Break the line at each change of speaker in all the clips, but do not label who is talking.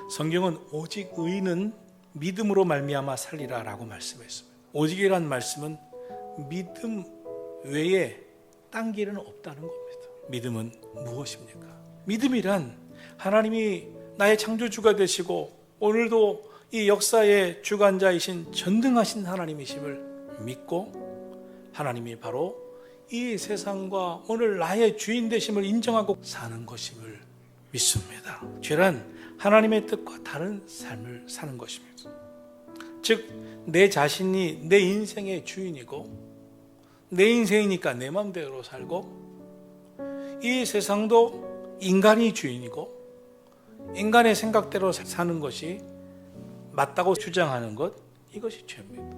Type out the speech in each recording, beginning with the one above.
성경은 오직 의인은 믿음으로 말미암아 살리라 라고 말씀했습니다. 오직이란 말씀은 믿음 외에 딴 길은 없다는 겁니다. 믿음은 무엇입니까? 믿음이란 하나님이 나의 창조주가 되시고 오늘도 이 역사의 주관자이신 전능하신 하나님이심을 믿고 하나님이 바로 이 세상과 오늘 나의 주인 되심을 인정하고 사는 것임을 믿습니다. 죄란 하나님의 뜻과 다른 삶을 사는 것입니다. 즉, 내 자신이 내 인생의 주인이고 내 인생이니까 내 마음대로 살고 이 세상도 인간이 주인이고 인간의 생각대로 사는 것이 맞다고 주장하는 것, 이것이 죄입니다.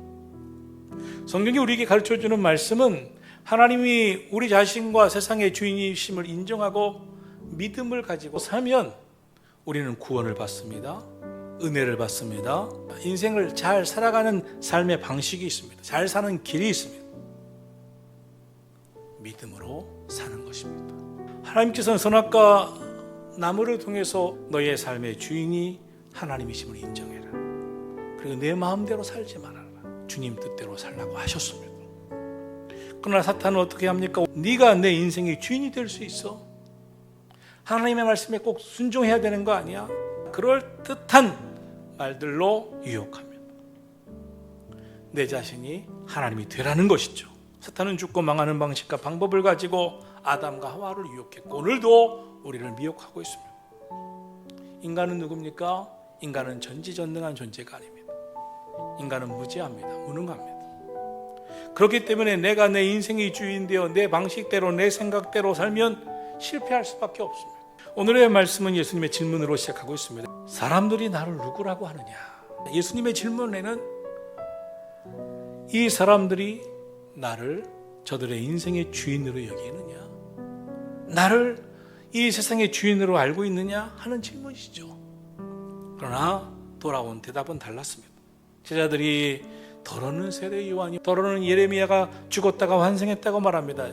성경이 우리에게 가르쳐주는 말씀은 하나님이 우리 자신과 세상의 주인이심을 인정하고 믿음을 가지고 살면 우리는 구원을 받습니다. 은혜를 받습니다. 인생을 잘 살아가는 삶의 방식이 있습니다. 잘 사는 길이 있습니다. 믿음으로 사는 것입니다. 하나님께서는 선악과 나무를 통해서 너의 삶의 주인이 하나님이심을 인정해라. 그리고 내 마음대로 살지 말아라. 주님 뜻대로 살라고 하셨습니다. 그러나 사탄은 어떻게 합니까? 네가 내 인생의 주인이 될 수 있어. 하나님의 말씀에 꼭 순종해야 되는 거 아니야? 그럴듯한 말들로 유혹합니다. 내 자신이 하나님이 되라는 것이죠. 사탄은 죽고 망하는 방식과 방법을 가지고 아담과 하와를 유혹했고 오늘도 우리를 미혹하고 있습니다. 인간은 누굽니까? 인간은 전지전능한 존재가 아닙니다. 인간은 무지합니다. 무능합니다. 그렇기 때문에 내가 내 인생의 주인 되어 내 방식대로 내 생각대로 살면 실패할 수밖에 없습니다. 오늘의 말씀은 예수님의 질문으로 시작하고 있습니다. 사람들이 나를 누구라고 하느냐? 예수님의 질문에는 이 사람들이 나를 저들의 인생의 주인으로 여기느냐? 나를 이 세상의 주인으로 알고 있느냐? 하는 질문이시죠. 그러나 돌아온 대답은 달랐습니다. 제자들이 더러는 세례 요한이, 더러는 예레미야가 죽었다가 환생했다고 말합니다.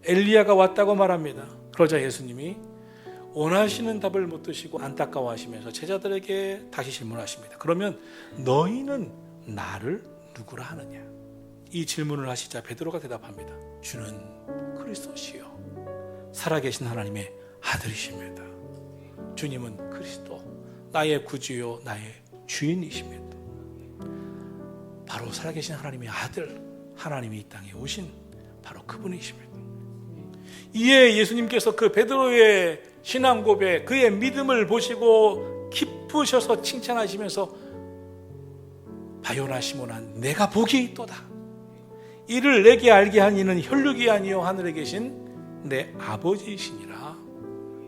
엘리야가 왔다고 말합니다. 그러자 예수님이 원하시는 답을 못 드시고 안타까워하시면서 제자들에게 다시 질문하십니다. 그러면 너희는 나를 누구라 하느냐? 이 질문을 하시자 베드로가 대답합니다. 주는 그리스도시요 살아계신 하나님의 아들이십니다. 주님은 그리스도, 나의 구주요 나의 주인이십니다. 바로 살아계신 하나님의 아들, 하나님이 이 땅에 오신 바로 그분이십니다. 이에 예수님께서 그 베드로의 신앙 고백, 그의 믿음을 보시고 기쁘셔서 칭찬하시면서 바요나 시몬아 내가 복이 있도다. 이를 내게 알게 한 이는 혈육이 아니요 하늘에 계신 내 아버지이시니라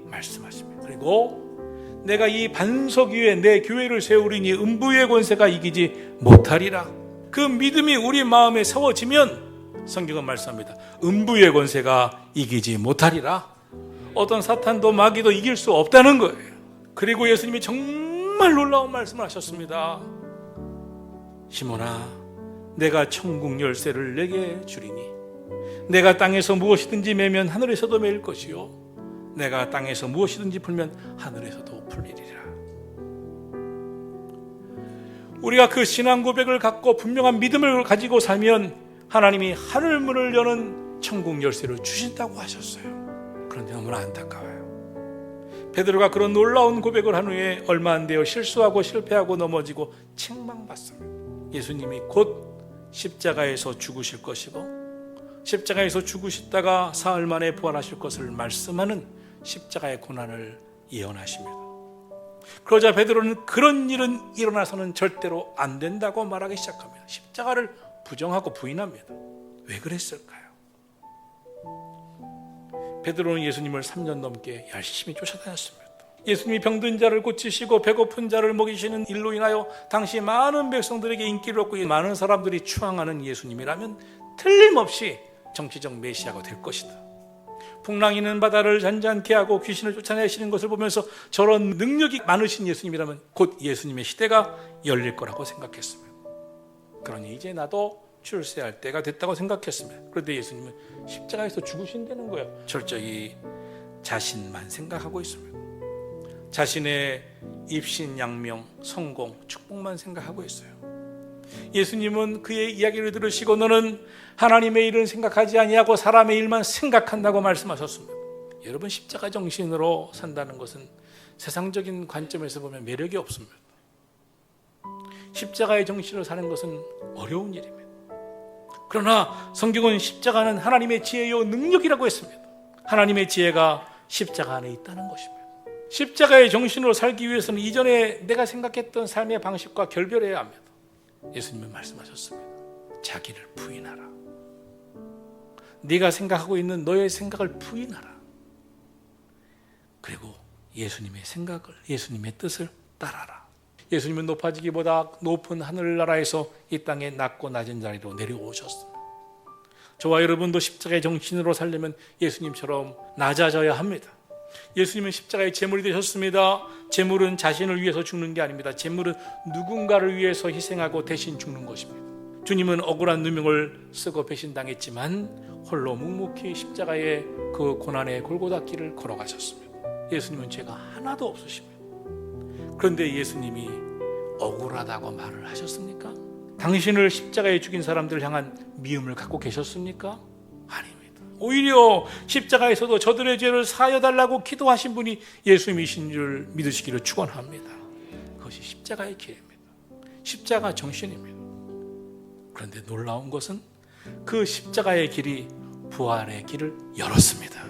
말씀하십니다. 그리고 내가 이 반석 위에 내 교회를 세우리니 음부의 권세가 이기지 못하리라. 그 믿음이 우리 마음에 세워지면 성경은 말씀합니다. 음부의 권세가 이기지 못하리라. 어떤 사탄도 마귀도 이길 수 없다는 거예요. 그리고 예수님이 정말 놀라운 말씀을 하셨습니다. 시몬아 내가 천국 열쇠를 내게 주리니 내가 땅에서 무엇이든지 매면 하늘에서도 매일 것이요 내가 땅에서 무엇이든지 풀면 하늘에서도 풀리리라. 우리가 그 신앙 고백을 갖고 분명한 믿음을 가지고 살면 하나님이 하늘문을 여는 천국 열쇠를 주신다고 하셨어요. 그런데 너무나 안타까워요. 베드로가 그런 놀라운 고백을 한 후에 얼마 안 되어 실수하고 실패하고 넘어지고 책망받습니다. 예수님이 곧 십자가에서 죽으실 것이고 십자가에서 죽으시다가 사흘 만에 부활하실 것을 말씀하는 십자가의 고난을 예언하십니다. 그러자 베드로는 그런 일은 일어나서는 절대로 안 된다고 말하기 시작합니다. 십자가를 부정하고 부인합니다. 왜 그랬을까요? 베드로는 예수님을 3년 넘게 열심히 쫓아다녔습니다. 예수님이 병든 자를 고치시고 배고픈 자를 먹이시는 일로 인하여 당시 많은 백성들에게 인기를 얻고 많은 사람들이 추앙하는 예수님이라면 틀림없이 정치적 메시아가 될 것이다. 풍랑이는 바다를 잔잔케 하고 귀신을 쫓아내시는 것을 보면서 저런 능력이 많으신 예수님이라면 곧 예수님의 시대가 열릴 거라고 생각했습니다. 그러니 이제 나도 출세할 때가 됐다고 생각했습니다. 그런데 예수님은 십자가에서 죽으신다는 거예요. 철저히 자신만 생각하고 있습니다. 자신의 입신양명, 성공, 축복만 생각하고 있어요. 예수님은 그의 이야기를 들으시고 너는 하나님의 일은 생각하지 아니하고 사람의 일만 생각한다고 말씀하셨습니다. 여러분, 십자가 정신으로 산다는 것은 세상적인 관점에서 보면 매력이 없습니다. 십자가의 정신으로 사는 것은 어려운 일입니다. 그러나 성경은 십자가는 하나님의 지혜요 능력이라고 했습니다. 하나님의 지혜가 십자가 안에 있다는 것입니다. 십자가의 정신으로 살기 위해서는 이전에 내가 생각했던 삶의 방식과 결별해야 합니다. 예수님은 말씀하셨습니다. 자기를 부인하라. 네가 생각하고 있는 너의 생각을 부인하라. 그리고 예수님의 생각을, 예수님의 뜻을 따라라. 예수님은 높아지기보다 높은 하늘나라에서 이 땅의 낮고 낮은 자리로 내려오셨습니다. 저와 여러분도 십자가의 정신으로 살려면 예수님처럼 낮아져야 합니다. 예수님은 십자가의 제물이 되셨습니다. 제물은 자신을 위해서 죽는 게 아닙니다. 제물은 누군가를 위해서 희생하고 대신 죽는 것입니다. 주님은 억울한 누명을 쓰고 배신당했지만 홀로 묵묵히 십자가의 그 고난의 골고다 길을 걸어가셨습니다. 예수님은 죄가 하나도 없으십니다. 그런데 예수님이 억울하다고 말을 하셨습니까? 당신을 십자가에 죽인 사람들을 향한 미움을 갖고 계셨습니까? 아닙니다. 오히려 십자가에서도 저들의 죄를 사하여달라고 기도하신 분이 예수님이신 줄 믿으시기를 축원합니다. 그것이 십자가의 길입니다. 십자가 정신입니다. 그런데 놀라운 것은 그 십자가의 길이 부활의 길을 열었습니다.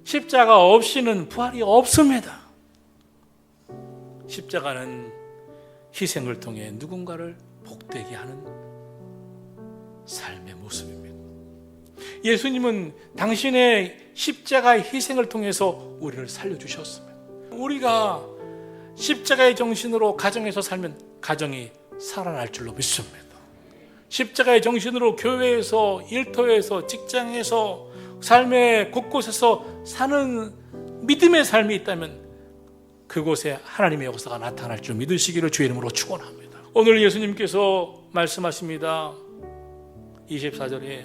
십자가 없이는 부활이 없습니다. 십자가는 희생을 통해 누군가를 복되게 하는 삶의 모습입니다. 예수님은 당신의 십자가의 희생을 통해서 우리를 살려주셨습니다. 우리가 십자가의 정신으로 가정에서 살면 가정이 살아날 줄로 믿습니다. 십자가의 정신으로 교회에서, 일터에서, 직장에서, 삶의 곳곳에서 사는 믿음의 삶이 있다면 그곳에 하나님의 역사가 나타날 줄 믿으시기를 주의 이름으로 축원합니다. 오늘 예수님께서 말씀하십니다. 24절에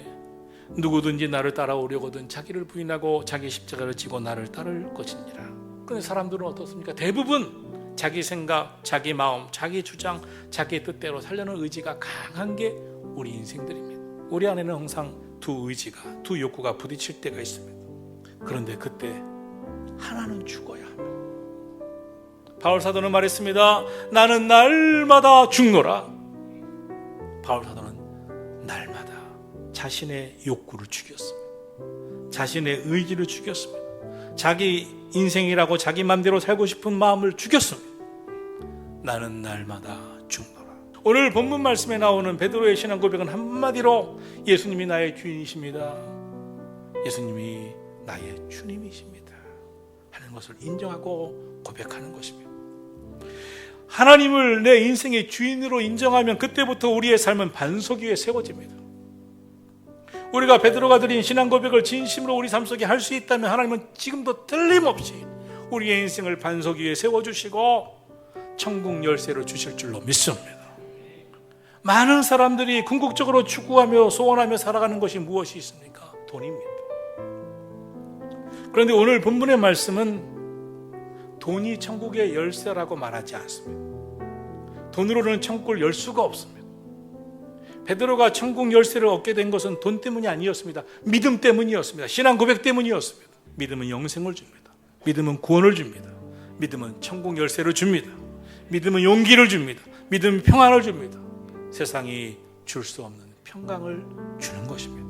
누구든지 나를 따라오려거든 자기를 부인하고 자기 십자가를 지고 나를 따를 것이니라. 그런데 사람들은 어떻습니까? 대부분 자기 생각, 자기 마음, 자기 주장, 자기 뜻대로 살려는 의지가 강한 게 우리 인생들입니다. 우리 안에는 항상 두 의지가, 두 욕구가 부딪힐 때가 있습니다. 그런데 그때 하나는 죽어야 합니다. 바울 사도는 말했습니다. 나는 날마다 죽노라. 바울 사도는 날마다 자신의 욕구를 죽였습니다. 자신의 의지를 죽였습니다. 자기 인생이라고 자기 맘대로 살고 싶은 마음을 죽였습니다. 나는 날마다 죽노라. 오늘 본문 말씀에 나오는 베드로의 신앙 고백은 한마디로 예수님이 나의 주인이십니다. 예수님이 나의 주님이십니다 하는 것을 인정하고 고백하는 것입니다. 하나님을 내 인생의 주인으로 인정하면 그때부터 우리의 삶은 반석 위에 세워집니다. 우리가 베드로가 드린 신앙 고백을 진심으로 우리 삶 속에 할 수 있다면 하나님은 지금도 틀림없이 우리의 인생을 반석 위에 세워주시고 천국 열쇠를 주실 줄로 믿습니다. 많은 사람들이 궁극적으로 추구하며 소원하며 살아가는 것이 무엇이 있습니까? 돈입니다. 그런데 오늘 본문의 말씀은 돈이 천국의 열쇠라고 말하지 않습니다. 돈으로는 천국을 열 수가 없습니다. 베드로가 천국 열쇠를 얻게 된 것은 돈 때문이 아니었습니다. 믿음 때문이었습니다. 신앙 고백 때문이었습니다. 믿음은 영생을 줍니다. 믿음은 구원을 줍니다. 믿음은 천국 열쇠를 줍니다. 믿음은 용기를 줍니다. 믿음은 평안을 줍니다. 세상이 줄 수 없는 평강을 주는 것입니다.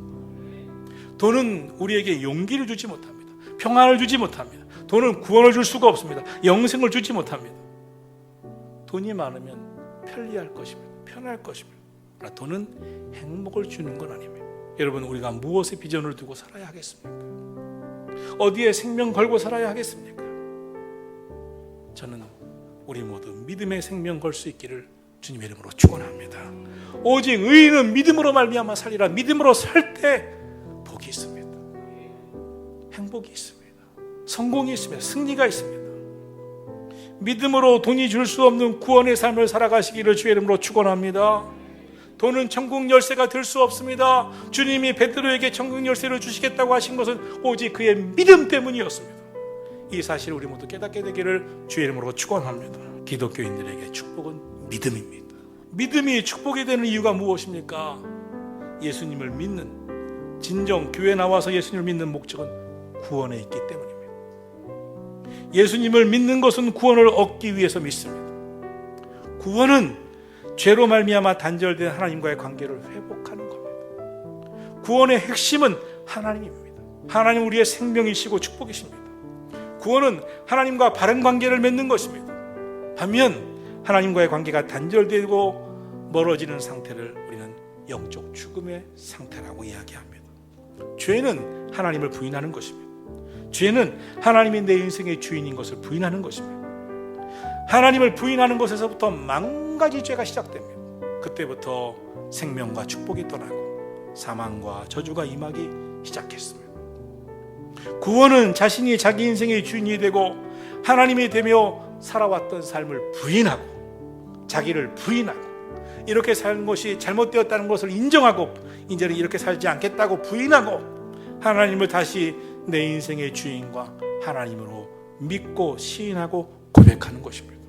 돈은 우리에게 용기를 주지 못합니다. 평안을 주지 못합니다. 돈은 구원을 줄 수가 없습니다. 영생을 주지 못합니다. 돈이 많으면 편리할 것입니다. 편할 것입니다. 그러나 돈은 행복을 주는 건 아닙니다. 여러분, 우리가 무엇에 비전을 두고 살아야 하겠습니까? 어디에 생명 걸고 살아야 하겠습니까? 저는 우리 모두 믿음의 생명 걸 수 있기를 주님의 이름으로 축원합니다. 오직 의인은 믿음으로 말미암아 살리라. 믿음으로 살 때 복이 있습니다. 행복이 있습니다. 성공이 있습니다. 승리가 있습니다. 믿음으로 돈이 줄 수 없는 구원의 삶을 살아가시기를 주의 이름으로 축원합니다. 돈은 천국 열쇠가 될 수 없습니다. 주님이 베드로에게 천국 열쇠를 주시겠다고 하신 것은 오직 그의 믿음 때문이었습니다. 이 사실을 우리 모두 깨닫게 되기를 주의 이름으로 축원합니다. 기독교인들에게 축복은 믿음입니다. 믿음이 축복이 되는 이유가 무엇입니까? 예수님을 믿는, 진정 교회 나와서 예수님을 믿는 목적은 구원에 있기 때문입니다. 예수님을 믿는 것은 구원을 얻기 위해서 믿습니다. 구원은 죄로 말미암아 단절된 하나님과의 관계를 회복하는 겁니다. 구원의 핵심은 하나님입니다. 하나님 우리의 생명이시고 축복이십니다. 구원은 하나님과 바른 관계를 맺는 것입니다. 반면 하나님과의 관계가 단절되고 멀어지는 상태를 우리는 영적 죽음의 상태라고 이야기합니다. 죄는 하나님을 부인하는 것입니다. 죄는 하나님이 내 인생의 주인인 것을 부인하는 것입니다. 하나님을 부인하는 것에서부터 만가지 죄가 시작됩니다. 그때부터 생명과 축복이 떠나고 사망과 저주가 임하기 시작했습니다. 구원은 자신이 자기 인생의 주인이 되고 하나님이 되며 살아왔던 삶을 부인하고 자기를 부인하고 이렇게 사는 것이 잘못되었다는 것을 인정하고 이제는 이렇게 살지 않겠다고 부인하고 하나님을 다시 내 인생의 주인과 하나님으로 믿고 시인하고 고백하는 것입니다.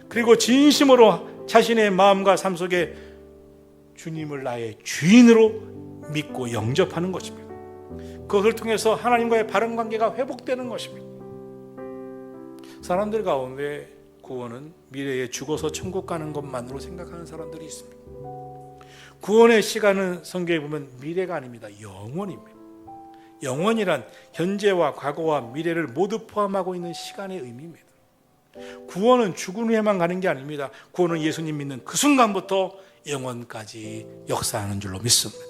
그리고 진심으로 자신의 마음과 삶 속에 주님을 나의 주인으로 믿고 영접하는 것입니다. 그것을 통해서 하나님과의 바른 관계가 회복되는 것입니다. 사람들 가운데 구원은 미래에 죽어서 천국 가는 것만으로 생각하는 사람들이 있습니다. 구원의 시간은 성경에 보면 미래가 아닙니다. 영원입니다. 영원이란 현재와 과거와 미래를 모두 포함하고 있는 시간의 의미입니다. 구원은 죽은 후에만 가는 게 아닙니다. 구원은 예수님 믿는 그 순간부터 영원까지 역사하는 줄로 믿습니다.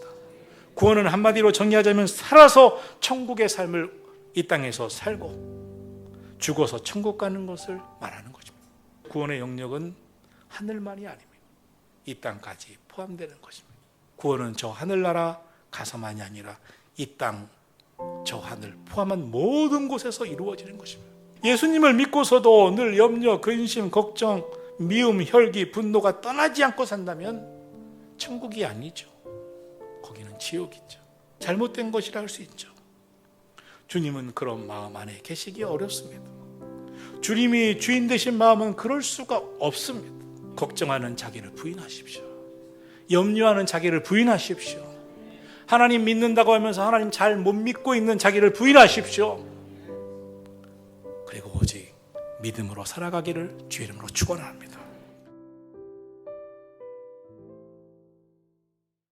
구원은 한마디로 정리하자면 살아서 천국의 삶을 이 땅에서 살고 죽어서 천국 가는 것을 말하는 것입니다. 구원의 영역은 하늘만이 아닙니다. 이 땅까지 포함되는 것입니다. 구원은 저 하늘나라 가서만이 아니라 이 땅, 저 하늘 포함한 모든 곳에서 이루어지는 것입니다. 예수님을 믿고서도 늘 염려, 근심, 걱정, 미움, 혈기, 분노가 떠나지 않고 산다면 천국이 아니죠. 거기는 지옥이죠. 잘못된 것이라 할 수 있죠. 주님은 그런 마음 안에 계시기 어렵습니다. 주님이 주인 되신 마음은 그럴 수가 없습니다. 걱정하는 자기를 부인하십시오. 염려하는 자기를 부인하십시오. 하나님 믿는다고 하면서 하나님 잘 못 믿고 있는 자기를 부인하십시오. 그리고 오직 믿음으로 살아가기를 주의 이름으로 축원합니다.